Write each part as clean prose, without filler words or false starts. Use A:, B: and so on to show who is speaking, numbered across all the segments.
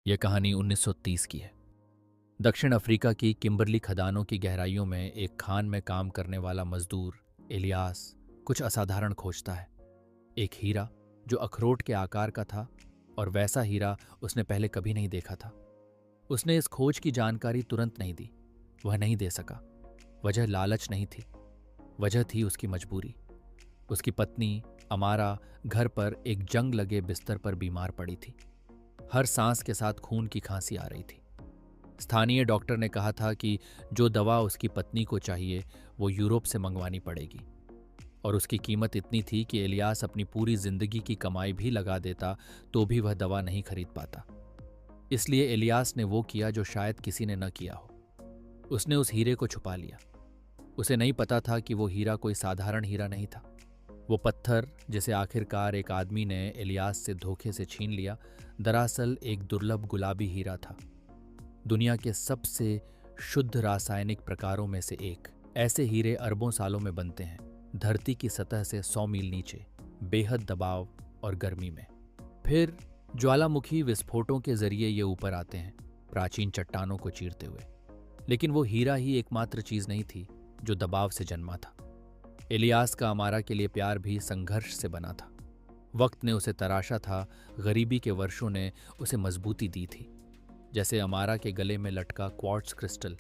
A: यह कहानी 1930 की है। दक्षिण अफ्रीका की किम्बरली खदानों की गहराइयों में एक खान में काम करने वाला मजदूर इलियास कुछ असाधारण खोजता है। एक हीरा जो अखरोट के आकार का था, और वैसा हीरा उसने पहले कभी नहीं देखा था। उसने इस खोज की जानकारी तुरंत नहीं दी। वह नहीं दे सका। वजह लालच नहीं थी, वजह थी उसकी मजबूरी। उसकी पत्नी अमारा घर पर एक जंग लगे बिस्तर पर बीमार पड़ी थी। हर सांस के साथ खून की खांसी आ रही थी। स्थानीय डॉक्टर ने कहा था कि जो दवा उसकी पत्नी को चाहिए वो यूरोप से मंगवानी पड़ेगी, और उसकी कीमत इतनी थी कि इलियास अपनी पूरी जिंदगी की कमाई भी लगा देता तो भी वह दवा नहीं खरीद पाता। इसलिए इलियास ने वो किया जो शायद किसी ने न किया हो। उसने उस हीरे को छुपा लिया। उसे नहीं पता था कि वो हीरा कोई साधारण हीरा नहीं था। वो पत्थर जिसे आखिरकार एक आदमी ने इलियास से धोखे से छीन लिया, दरअसल एक दुर्लभ गुलाबी हीरा था। दुनिया के सबसे शुद्ध रासायनिक प्रकारों में से एक। ऐसे हीरे अरबों सालों में बनते हैं, धरती की सतह से 100 मील नीचे, बेहद दबाव और गर्मी में। फिर ज्वालामुखी विस्फोटों के जरिए ये ऊपर आते हैं, प्राचीन चट्टानों को चीरते हुए। लेकिन वो हीरा ही एकमात्र चीज नहीं थी जो दबाव से जन्मा था। इलियास का अमारा के लिए प्यार भी संघर्ष से बना था। वक्त ने उसे तराशा था, गरीबी के वर्षों ने उसे मजबूती दी थी। जैसे अमारा के गले में लटका क्वार्ट्ज क्रिस्टल,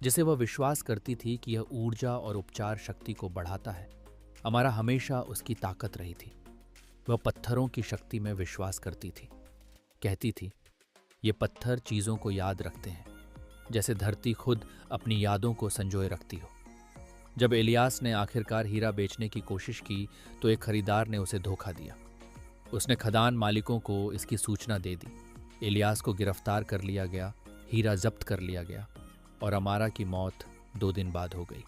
A: जिसे वह विश्वास करती थी कि यह ऊर्जा और उपचार शक्ति को बढ़ाता है। अमारा हमेशा उसकी ताकत रही थी। वह पत्थरों की शक्ति में विश्वास करती थी। कहती थी, ये पत्थर चीजों को याद रखते हैं, जैसे धरती खुद अपनी यादों को संजोए रखती हो। जब इलियास ने आखिरकार हीरा बेचने की कोशिश की तो एक खरीदार ने उसे धोखा दिया। उसने खदान मालिकों को इसकी सूचना दे दी। इलियास को गिरफ्तार कर लिया गया, हीरा जब्त कर लिया गया, और अमारा की मौत 2 दिन बाद हो गई।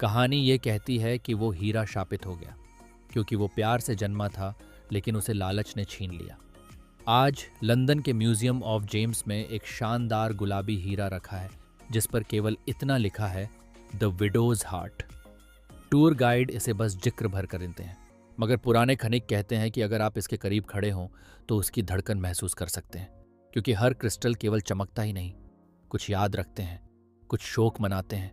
A: कहानी ये कहती है कि वो हीरा शापित हो गया, क्योंकि वो प्यार से जन्मा था, लेकिन उसे लालच ने छीन लिया। आज लंदन के म्यूजियम ऑफ जेम्स में एक शानदार गुलाबी हीरा रखा है, जिस पर केवल इतना लिखा है, the widows heart. Tour guide इसे बस जिक्र भर कर देते हैं, मगर पुराने खनिक कहते हैं कि अगर आप इसके करीब खड़े हों तो उसकी धड़कन महसूस कर सकते हैं, क्योंकि हर क्रिस्टल केवल चमकता ही नहीं, कुछ याद रखते हैं, कुछ शोक मनाते हैं,